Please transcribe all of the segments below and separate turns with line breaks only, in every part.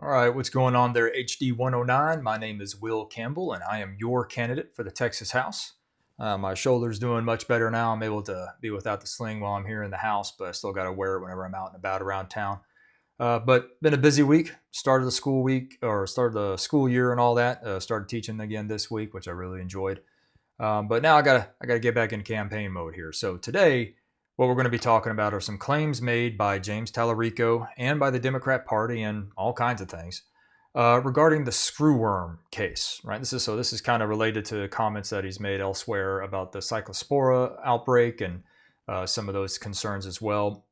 All right, what's going on there, HD 109? My name is Will Campbell, and I am your candidate for the Texas House. My shoulder's doing much better now. I'm able to be without the sling while I'm here in the house, but I still got to wear it whenever I'm out and about around town. But been a busy week. Started the school week, or started the school year and all that. Started teaching again this week, which I really enjoyed. But now I gotta get back in campaign mode here. So today, what we're going to be talking about are some claims made by James Talarico and by the Democrat Party and all kinds of things regarding the Screwworm case. Right. This is kind of related to comments that he's made elsewhere about the cyclospora outbreak and some of those concerns as well.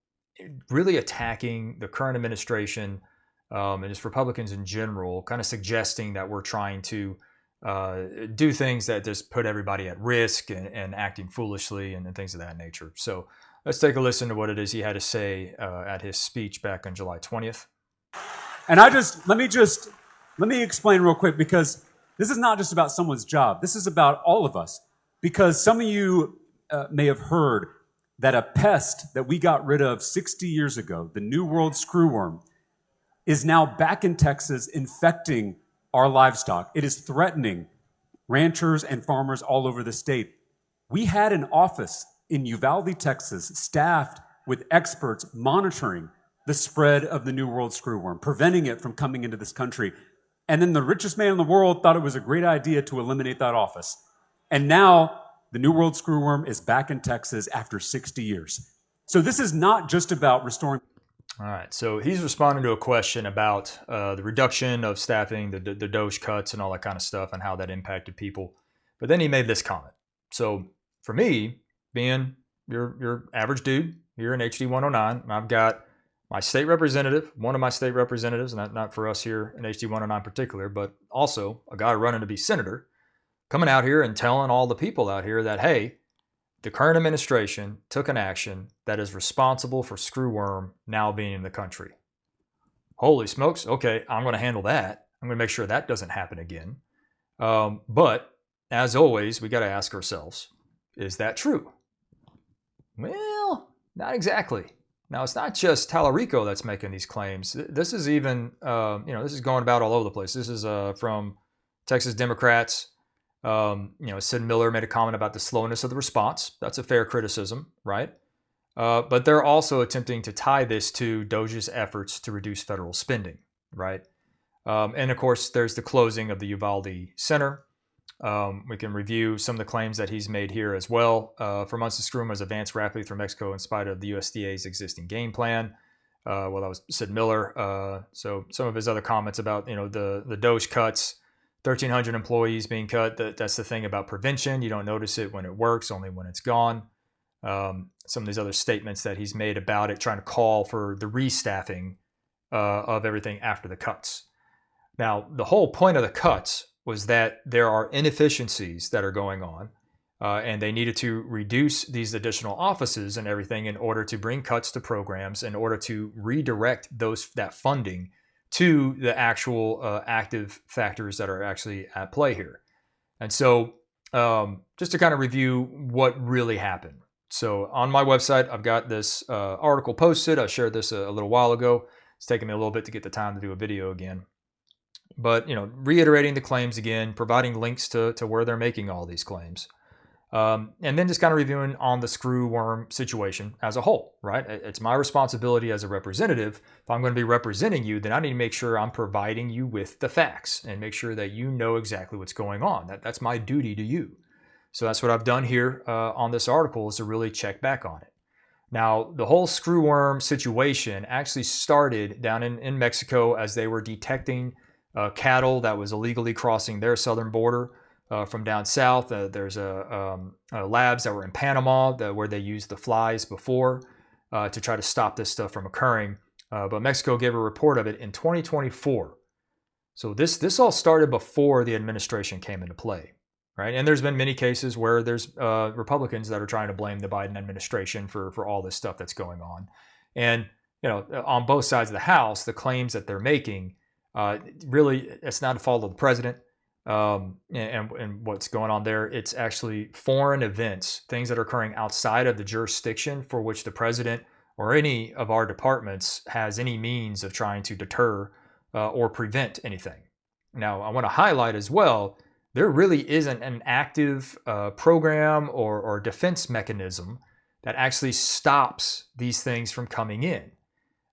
Really attacking the current administration and just Republicans in general, kind of suggesting that we're trying to do things that just put everybody at risk and acting foolishly and things of that nature. So let's take a listen to what it is he had to say at his speech back on July 20th.
And let me explain real quick, because this is not just about someone's job. This is about all of us. Because some of you may have heard that a pest that we got rid of 60 years ago, the New World Screwworm, is now back in Texas infecting our livestock. It is threatening ranchers and farmers all over the state. We had an office in Uvalde, Texas, staffed with experts monitoring the spread of the New World Screwworm, preventing it from coming into this country. And then the richest man in the world thought it was a great idea to eliminate that office. And now the New World Screwworm is back in Texas after 60 years. So this is not just about restoring.
All right, so he's responding to a question about the reduction of staffing, the DOGE cuts and all that kind of stuff and how that impacted people. But then he made this comment. So for me, being your average dude here in HD 109, I've got my state representative, one of my state representatives, not for us here in HD 109 in particular, but also a guy running to be senator, coming out here and telling all the people out here that, hey, the current administration took an action that is responsible for Screwworm now being in the country. Holy smokes. Okay, I'm going to handle that. I'm going to make sure that doesn't happen again. But as always, we got to ask ourselves, is that true? Well, not exactly. Now, it's not just Talarico that's making these claims. This is even, this is going about all over the place. This is from Texas Democrats. Sid Miller made a comment about the slowness of the response. That's a fair criticism, right? But they're also attempting to tie this to DOGE's efforts to reduce federal spending, right? And of course, there's the closing of the Uvalde Center. We can review some of the claims that he's made here as well. For months, the Screwworm has advanced rapidly through Mexico in spite of the USDA's existing game plan. That was Sid Miller. So some of his other comments about, the DOGE cuts, 1,300 employees being cut. That's the thing about prevention. You don't notice it when it works, only when it's gone. Some of these other statements that he's made about it, trying to call for the restaffing of everything after the cuts. Now, the whole point of the cuts was that there are inefficiencies that are going on, and they needed to reduce these additional offices and everything in order to bring cuts to programs, in order to redirect that funding to the actual active factors that are actually at play here. And so just to kind of review what really happened. So on my website, I've got this article posted. I shared this a little while ago. It's taken me a little bit to get the time to do a video again. But, reiterating the claims again, providing links to where they're making all these claims. And then just kind of reviewing on the Screwworm situation as a whole, right? It's my responsibility as a representative. If I'm going to be representing you, then I need to make sure I'm providing you with the facts and make sure that you know exactly what's going on. That's my duty to you. So that's what I've done here on this article, is to really check back on it. Now, the whole Screwworm situation actually started down in Mexico as they were detecting cattle that was illegally crossing their southern border. From down south. There's labs that were in Panama where they used the flies before to try to stop this stuff from occurring. But Mexico gave a report of it in 2024. So this all started before the administration came into play, right? And there's been many cases where there's Republicans that are trying to blame the Biden administration for all this stuff that's going on. And, on both sides of the house, the claims that they're making, really, it's not a fault of the president. And what's going on there, it's actually foreign events, things that are occurring outside of the jurisdiction for which the president or any of our departments has any means of trying to deter or prevent anything. Now, I want to highlight as well, there really isn't an active program or defense mechanism that actually stops these things from coming in.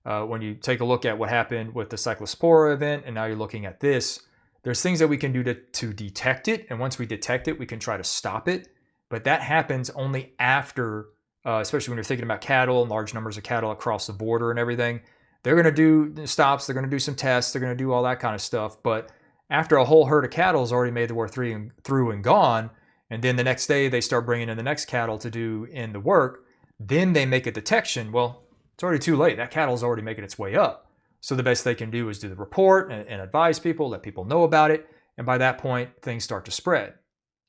When you take a look at what happened with the cyclospora event, and now you're looking at this, there's things that we can do to detect it. And once we detect it, we can try to stop it. But that happens only after, especially when you're thinking about cattle and large numbers of cattle across the border and everything. They're going to do stops, they're going to do some tests, they're going to do all that kind of stuff. But after a whole herd of cattle has already made the war through and gone, and then the next day they start bringing in the next cattle to do in the work, then they make a detection. Well, it's already too late. That cattle's already making its way up. So the best they can do is do the report and advise people, let people know about it. And by that point, things start to spread,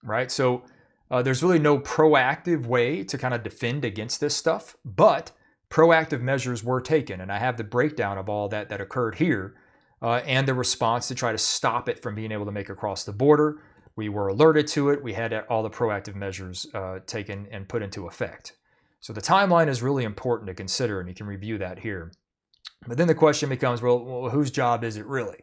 right? So there's really no proactive way to kind of defend against this stuff, but proactive measures were taken. And I have the breakdown of all that occurred here and the response to try to stop it from being able to make across the border. We were alerted to it. We had all the proactive measures taken and put into effect. So the timeline is really important to consider, and you can review that here. But then the question becomes, well, whose job is it really?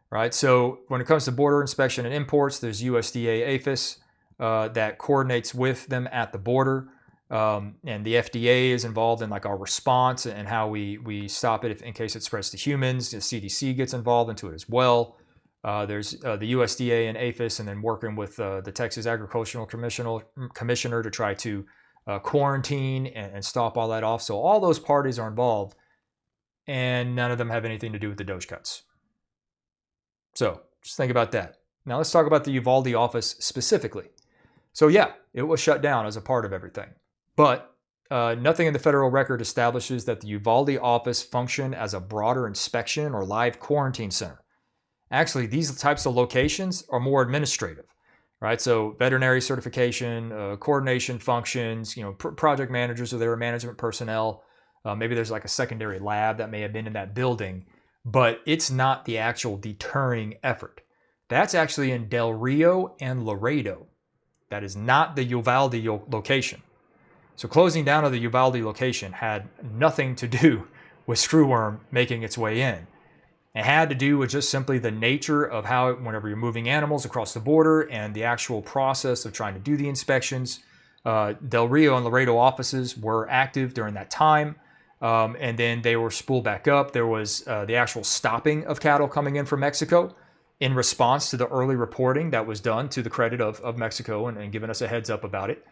Right? So when it comes to border inspection and imports, there's USDA-APHIS that coordinates with them at the border. And the FDA is involved in like our response and how we stop it in case it spreads to humans. The CDC gets involved into it as well. There's the USDA and APHIS, and then working with the Texas Agricultural Commissioner to try to quarantine and stop all that off. So all those parties are involved, and none of them have anything to do with the DOGE cuts. So just think about that. Now let's talk about the Uvalde office specifically. So yeah, it was shut down as a part of everything, but nothing in the federal record establishes that the Uvalde office functioned as a broader inspection or live quarantine center. Actually, these types of locations are more administrative. Right, so veterinary certification, coordination functions, project managers or their management personnel. Maybe there's like a secondary lab that may have been in that building, but it's not the actual deterring effort. That's actually in Del Rio and Laredo. That is not the Uvalde location. So closing down of the Uvalde location had nothing to do with screwworm making its way in. It had to do with just simply the nature of how, whenever you're moving animals across the border and the actual process of trying to do the inspections. Del Rio and Laredo offices were active during that time, and then they were spooled back up. There was the actual stopping of cattle coming in from Mexico in response to the early reporting that was done, to the credit of Mexico and giving us a heads up about it.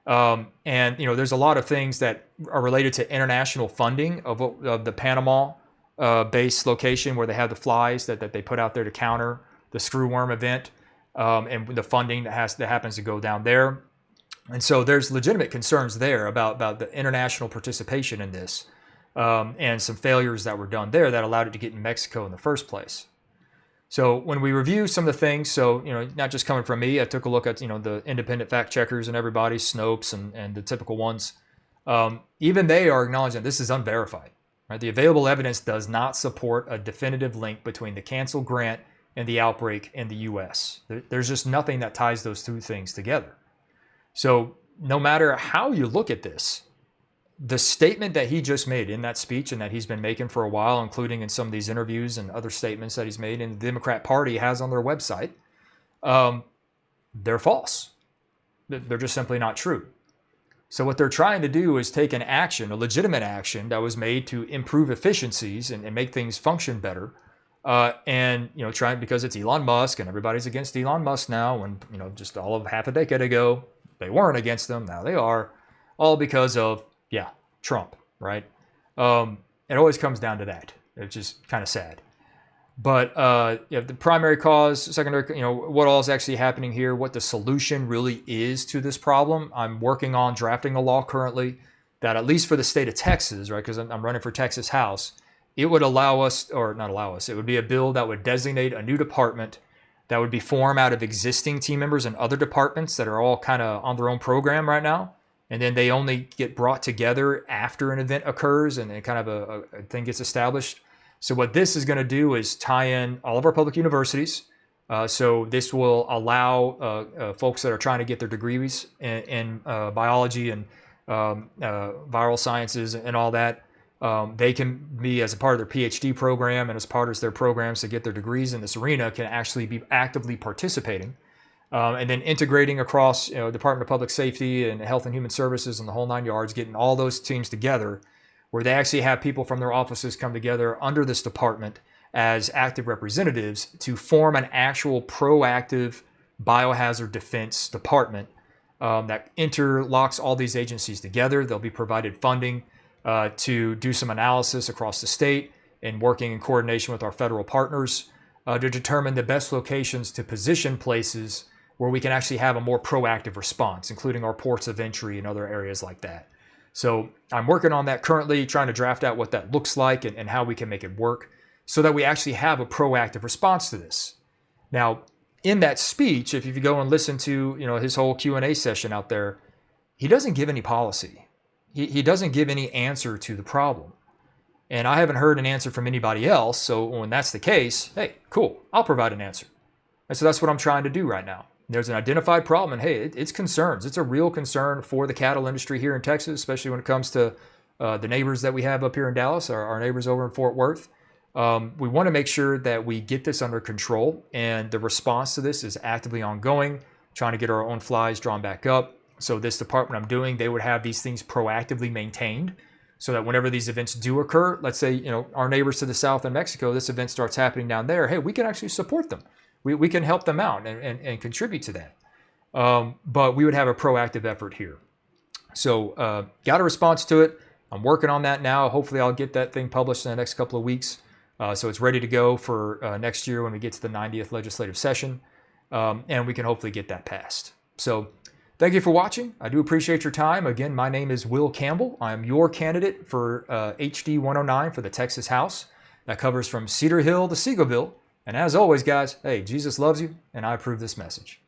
And there's a lot of things that are related to international funding of the Panama base location, where they have the flies that they put out there to counter the screwworm event, and the funding that happens to go down there. And so there's legitimate concerns there about the international participation in this, and some failures that were done there that allowed it to get in Mexico in the first place. So when we review some of the things, so not just coming from me, I took a look at the independent fact checkers and everybody, Snopes and the typical ones. Even they are acknowledging that this is unverified. Right? The available evidence does not support a definitive link between the canceled grant and the outbreak in the U.S. There's just nothing that ties those two things together. So no matter how you look at this, the statement that he just made in that speech and that he's been making for a while, including in some of these interviews and other statements that he's made and the Democrat Party has on their website, they're false. They're just simply not true. So what they're trying to do is take an action, a legitimate action that was made to improve efficiencies and make things function better. Trying, because it's Elon Musk and everybody's against Elon Musk now, when, just all of half a decade ago, they weren't against them. Now they are, all because of, Trump, right? It always comes down to that. It's just kind of sad. But the primary cause, secondary, what all is actually happening here, what the solution really is to this problem. I'm working on drafting a law currently that, at least for the state of Texas, right, because I'm running for Texas House, it would allow us, or not allow us, it would be a bill that would designate a new department that would be formed out of existing team members in other departments that are all kind of on their own program right now. And then they only get brought together after an event occurs and then kind of a thing gets established. So what this is going to do is tie in all of our public universities. So this will allow folks that are trying to get their degrees in biology and viral sciences and all that They can be, as a part of their PhD program and as part of their programs to get their degrees in this arena, can actually be actively participating. And then integrating across, Department of Public Safety and Health and Human Services and the whole 9 yards, getting all those teams together where they actually have people from their offices come together under this department as active representatives to form an actual proactive biohazard defense department that interlocks all these agencies together. They'll be provided funding to do some analysis across the state and working in coordination with our federal partners to determine the best locations to position places where we can actually have a more proactive response, including our ports of entry and other areas like that. So I'm working on that currently, trying to draft out what that looks like and how we can make it work so that we actually have a proactive response to this. Now, in that speech, if you go and listen to his whole Q&A session out there, he doesn't give any policy. He doesn't give any answer to the problem. And I haven't heard an answer from anybody else. So when that's the case, hey, cool, I'll provide an answer. And so that's what I'm trying to do right now. There's an identified problem, and hey, it's concerns. It's a real concern for the cattle industry here in Texas, especially when it comes to the neighbors that we have up here in Dallas, our neighbors over in Fort Worth. We want to make sure that we get this under control, and the response to this is actively ongoing, trying to get our own flies drawn back up. So this department I'm doing, they would have these things proactively maintained so that whenever these events do occur, let's say, our neighbors to the south in Mexico, this event starts happening down there, hey, we can actually support them. We can help them out and contribute to that. But we would have a proactive effort here. So got a response to it. I'm working on that now. Hopefully I'll get that thing published in the next couple of weeks. So it's ready to go for next year when we get to the 90th legislative session. And we can hopefully get that passed. So thank you for watching. I do appreciate your time. Again, my name is Will Campbell. I am your candidate for HD 109 for the Texas House. That covers from Cedar Hill to Seagoville. And as always, guys, hey, Jesus loves you, and I approve this message.